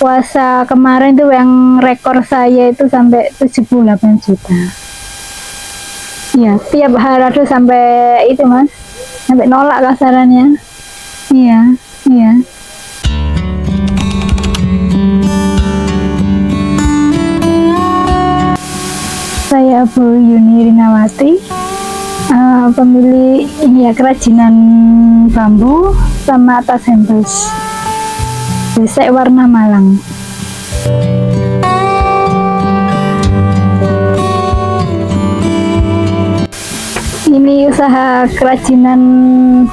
puasa kemarin tuh yang rekor saya itu sampai 78 juta. Ya, tiap hari tuh sampai itu mas, sampai nolak kasarannya. Iya, iya. Saya Bu Yuni Rinawati, pemilik ini ya kerajinan bambu sama tas hempels. Besek warna Malang. Ini usaha kerajinan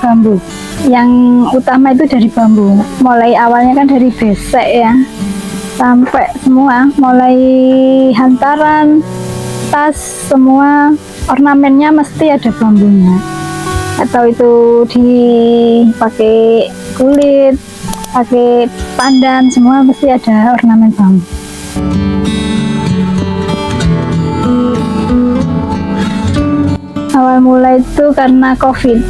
bambu. Yang utama itu dari bambu. Mulai awalnya kan dari besek ya, sampai semua, mulai hantaran, tas, semua ornamennya mesti ada bambunya. Atau itu dipakai kulit, pakai pandan, semua mesti ada ornamen bambu. Awal mula itu karena COVID.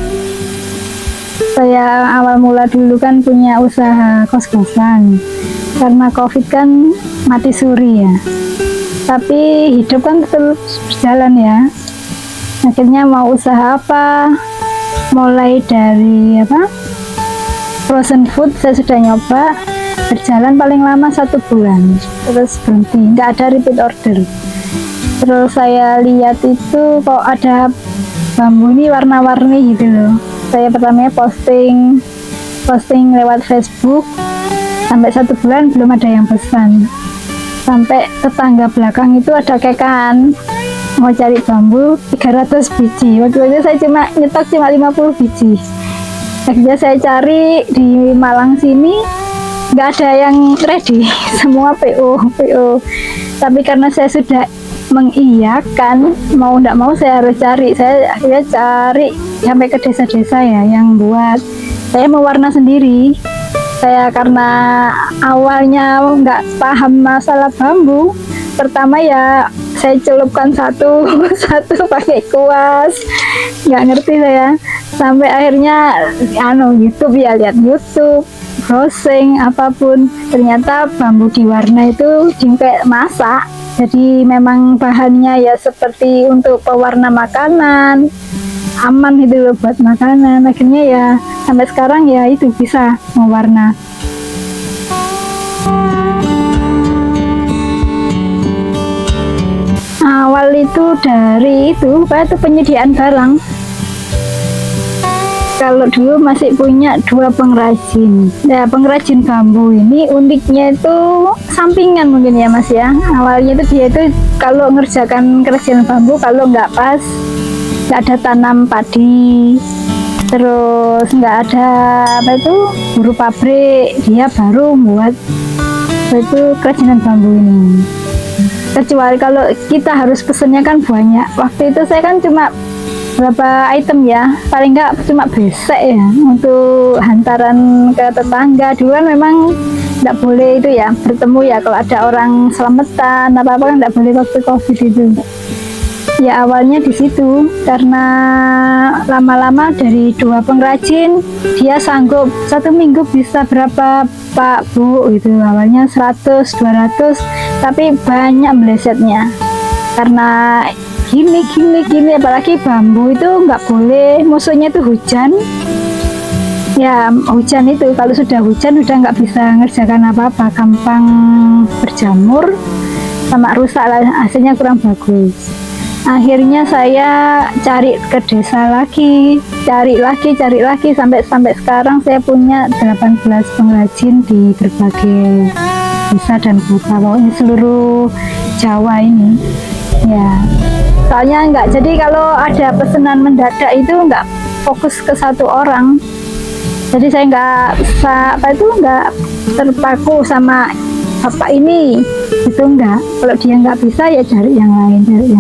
Saya awal mula dulu kan punya usaha kos-kosan. Karena COVID kan mati suri ya. Tapi hidup kan terus berjalan ya. Akhirnya mau usaha apa? Mulai dari frozen food saya sudah nyoba, berjalan paling lama 1 bulan, terus berhenti, nggak ada repeat order. Terus saya lihat itu kok ada bambu ini warna-warni gitu loh. Saya pertamanya posting lewat Facebook, sampai 1 bulan belum ada yang pesan. Sampai tetangga belakang itu ada kekan mau cari bambu 300 biji. Waktu itu saya nyetok cuma 50 biji. Akhirnya saya cari di Malang sini, nggak ada yang ready, semua PO. Tapi karena saya sudah mengiyakan, mau nggak mau saya harus cari. Saya akhirnya cari sampai ke desa-desa ya yang buat. Saya mau warna sendiri. Saya karena awalnya nggak paham masalah bambu, pertama ya saya celupkan satu pakai kuas, nggak ngerti saya. Sampai akhirnya YouTube ya, lihat YouTube, browsing apapun, ternyata bambu diwarna itu kayak masak. Jadi memang bahannya ya seperti untuk pewarna makanan, aman itu loh buat makanan. Akhirnya ya sampai sekarang ya itu bisa mewarna. Awal itu dari itu penyediaan barang. Kalau dulu masih punya 2 pengrajin. Ya, pengrajin bambu ini uniknya itu sampingan mungkin ya mas ya. Awalnya itu dia itu kalau ngerjakan kerajinan bambu, kalau nggak pas, nggak ada tanam padi, terus nggak ada buruh pabrik, dia baru buat itu kerajinan bambu ini. Kecuali kalau kita harus pesennya kan banyak. Waktu itu saya kan cuma berapa item ya, paling nggak cuma besek ya untuk hantaran ke tetangga. Dulu kan memang nggak boleh itu ya bertemu ya, kalau ada orang selamatan apa kan nggak boleh waktu COVID itu. Ya awalnya di situ, karena lama-lama dari 2 pengrajin dia sanggup 1 minggu bisa berapa Pak Bu itu. Awalnya 100, 200, tapi banyak melesetnya karena gini, apalagi bambu itu nggak boleh, musuhnya itu hujan ya. Hujan itu kalau sudah hujan udah nggak bisa ngerjakan apa-apa, gampang berjamur sama rusak lah, hasilnya kurang bagus. Akhirnya saya cari ke desa lagi, cari lagi sampai sekarang saya punya 18 pengrajin di berbagai desa dan kota, pokoknya seluruh Jawa ini ya. Soalnya jadi kalau ada pesanan mendadak itu nggak fokus ke 1 orang. Jadi saya nggak terpaku sama bapak ini, itu enggak. Kalau dia nggak bisa ya cari yang lain gitu.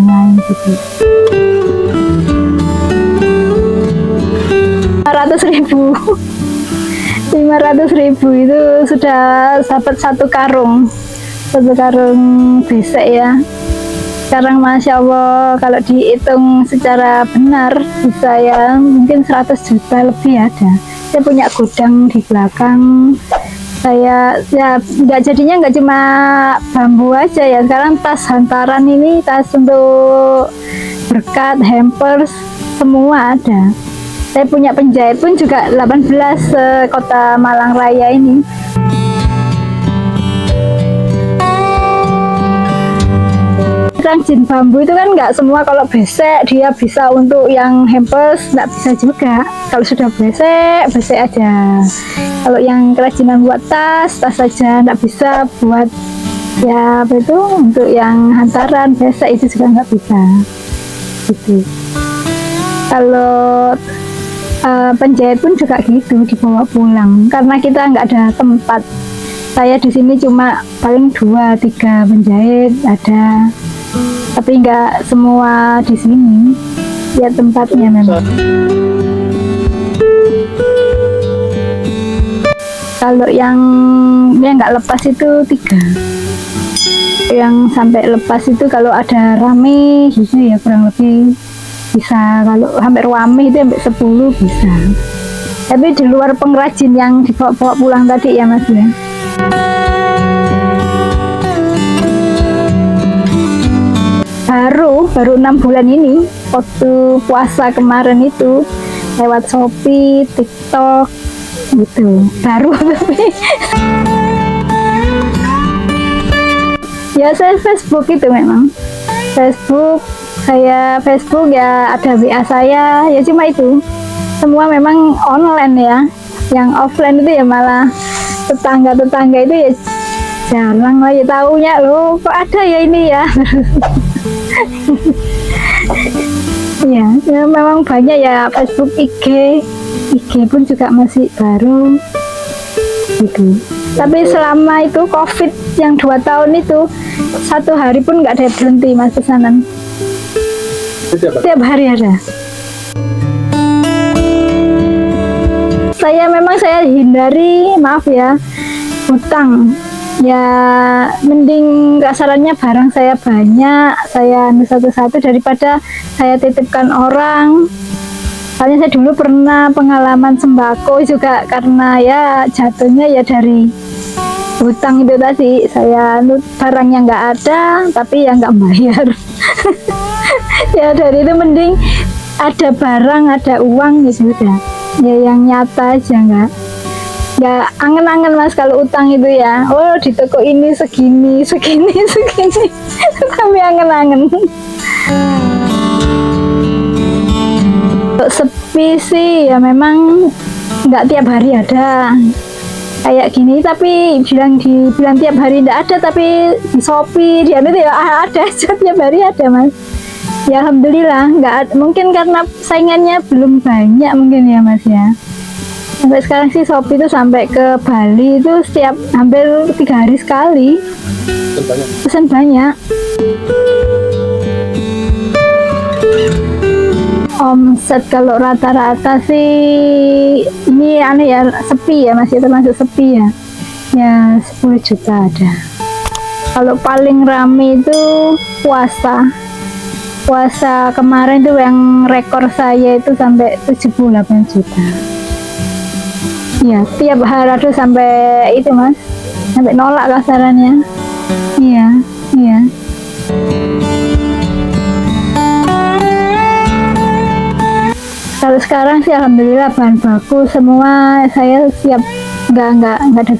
500.000 itu sudah dapat 1 karung besek ya. Sekarang Masya Allah kalau dihitung secara benar bisa ya mungkin 100 juta lebih ada. Saya punya gudang di belakang, saya ya nggak, jadinya nggak cuma bambu aja ya, sekarang tas hantaran ini, tas untuk berkat, hampers, semua ada. Saya punya penjahit pun juga 18 kota Malang Raya ini. Rajin bambu itu kan nggak semua, kalau besek dia bisa untuk yang hampers, nggak bisa juga. Kalau sudah besek, besek aja. Kalau yang kerajinan buat tas aja, nggak bisa buat ya apa itu, untuk yang hantaran, besek itu juga nggak bisa. Gitu. Kalau penjahit pun juga gitu, dibawa pulang karena kita nggak ada tempat. Saya di sini cuma paling 2-3 penjahit ada, tapi nggak semua di sini ya tempatnya memang. Kalau yang nggak lepas itu 3, yang sampai lepas itu kalau ada rame gitu ya kurang lebih bisa, kalau hampir rame itu sampai 10 bisa. Tapi di luar pengrajin yang dibawa pulang tadi ya Mas ya. Baru 6 bulan ini, waktu puasa kemarin itu lewat Shopee, TikTok gitu, baru tapi ya saya Facebook itu memang Facebook ya, ada WA saya ya, cuma itu semua memang online ya. Yang offline itu ya malah tetangga itu ya jarang lah ya taunya, loh kok ada ya ini ya. ya memang banyak ya, Facebook, IG pun juga masih baru gitu. Tapi selama itu COVID yang 2 tahun itu, 1 hari pun nggak ada berhenti Mas pesanan. Setiap hari ada. Saya hindari, maaf ya, hutang. Ya mending kasarannya barang saya banyak, saya satu-satu daripada saya titipkan orang. Soalnya saya dulu pernah pengalaman sembako juga, karena ya jatuhnya ya dari hutang itu tadi. Saya barangnya nggak ada tapi ya nggak bayar. Ya dari itu mending ada barang, ada uang gitu udah ya, yang nyata aja, nggak angen-angen Mas kalau utang itu ya. Oh di toko ini segini tapi angen-angen. Untuk sepi sih ya memang nggak tiap hari ada kayak gini, tapi bilang tiap hari nggak ada, tapi di Shopee dia itu ya ada aja, tiap hari ada Mas. Ya alhamdulillah, nggak, mungkin karena saingannya belum banyak mungkin ya Mas ya. Sampai sekarang sih Shopee itu sampai ke Bali itu setiap hampir 3 hari sekali pesan banyak. Omset kalau rata-rata sih ini aneh ya, sepi ya, masih termasuk sepi ya. Ya 10 juta ada. Kalau paling rame itu puasa kemarin itu yang rekor saya itu sampai 78 juta. Ya tiap hari tuh sampai itu Mas, sampai nolak kasarannya. Iya. Kalau sekarang sih alhamdulillah bahan baku semua saya siap, nggak ada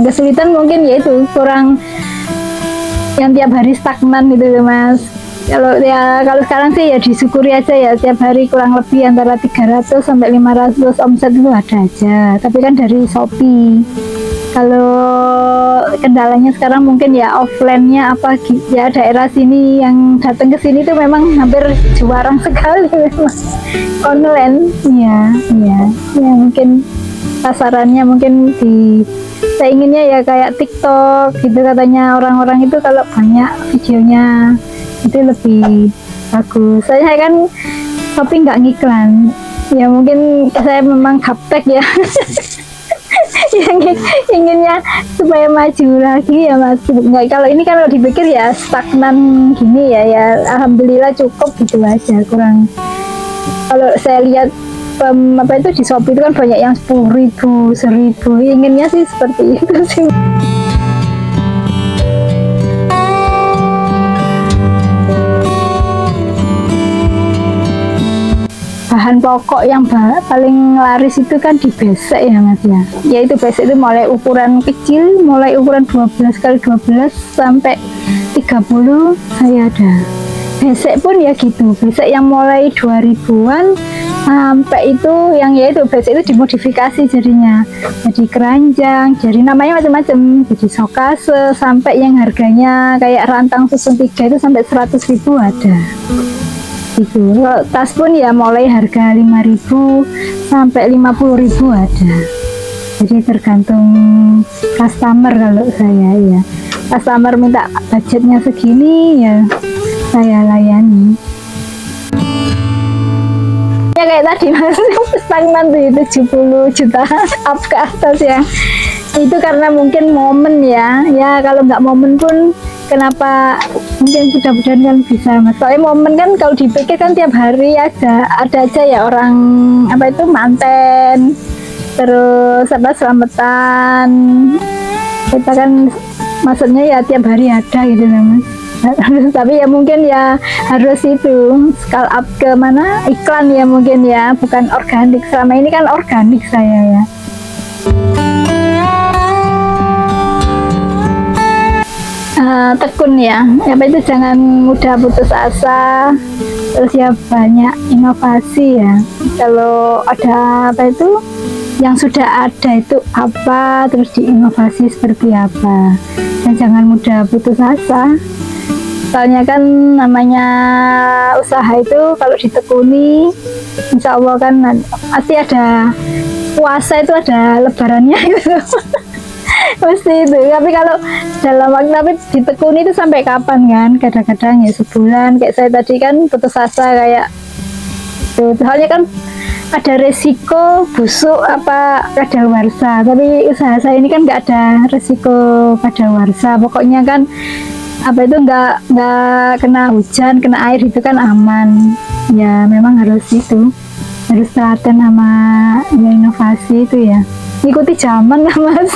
kesulitan mungkin yaitu kurang yang tiap hari stagnan gitu Mas. Kalau sekarang sih ya disyukuri aja ya, tiap hari kurang lebih antara 300 sampai 500 omset itu ada aja, tapi kan dari Shopee. Kalau kendalanya sekarang mungkin ya offline-nya apa ya, daerah sini yang datang ke sini tuh memang hampir jarang sekali memang online. Ya mungkin pasarannya mungkin saya inginnya ya kayak TikTok gitu, katanya orang-orang itu kalau banyak videonya itu lebih bagus. Saya kan Shopee nggak ngiklan ya, mungkin saya memang gaptek ya. Yang inginnya supaya maju lagi ya Mas. Nggak, kalau ini kan kalau dipikir ya stagnan gini ya alhamdulillah cukup gitu aja. Kurang, kalau saya lihat apa itu di Shopee itu kan banyak yang 10.000, 1.000. Inginnya sih seperti itu sih. Bahan pokok yang paling laris itu kan di besek ya Mas ya. Yaitu besek itu mulai ukuran kecil, mulai ukuran 12 kali 12 sampai 30 saya ada. Besek pun ya gitu, besek yang mulai 2000-an sampai itu yang yaitu besek itu dimodifikasi jadinya jadi keranjang, jadi namanya macam-macam, jadi sokase, sampai yang harganya kayak rantang susun 3 itu sampai 100.000 ada gitu. Tas pun ya mulai harga 5.000 sampai 50.000 ada, jadi tergantung customer. Kalau saya ya customer minta budgetnya segini ya saya layani. Ya kayak tadi Mas, stagnan tuh 70 juta up ke atas ya. Itu karena mungkin momen ya. Ya kalau nggak momen pun kenapa, mungkin mudah-mudahan kan bisa Mas. Soalnya momen kan kalau dipikir kan tiap hari ada aja ya orang apa itu manten, terus apa selamatan. Kita kan maksudnya ya tiap hari ada gitu Mas. Tapi ya mungkin ya harus itu scale up ke mana iklan ya mungkin ya, bukan organik. Selama ini kan organik saya ya. Tekun ya, apa itu jangan mudah putus asa, terus ya banyak inovasi ya. Kalau ada apa itu yang sudah ada itu apa, terus diinovasi seperti apa, dan jangan mudah putus asa. Soalnya kan namanya usaha itu kalau ditekuni insya Allah kan pasti ada puasa, itu ada lebarannya gitu. Mesti itu. Tapi kalau dalam waktu tapi ditekuni itu sampai kapan kan, kadang-kadang ya sebulan. Kayak saya tadi kan putus asa kayak itu. Soalnya kan ada resiko busuk apa kadaluarsa, tapi usaha saya ini kan nggak ada resiko kadaluarsa. Pokoknya kan apa itu nggak kena hujan, kena air itu kan aman ya. Memang harus itu, harus telaten sama ya inovasi itu ya, ikuti zaman lah Mas.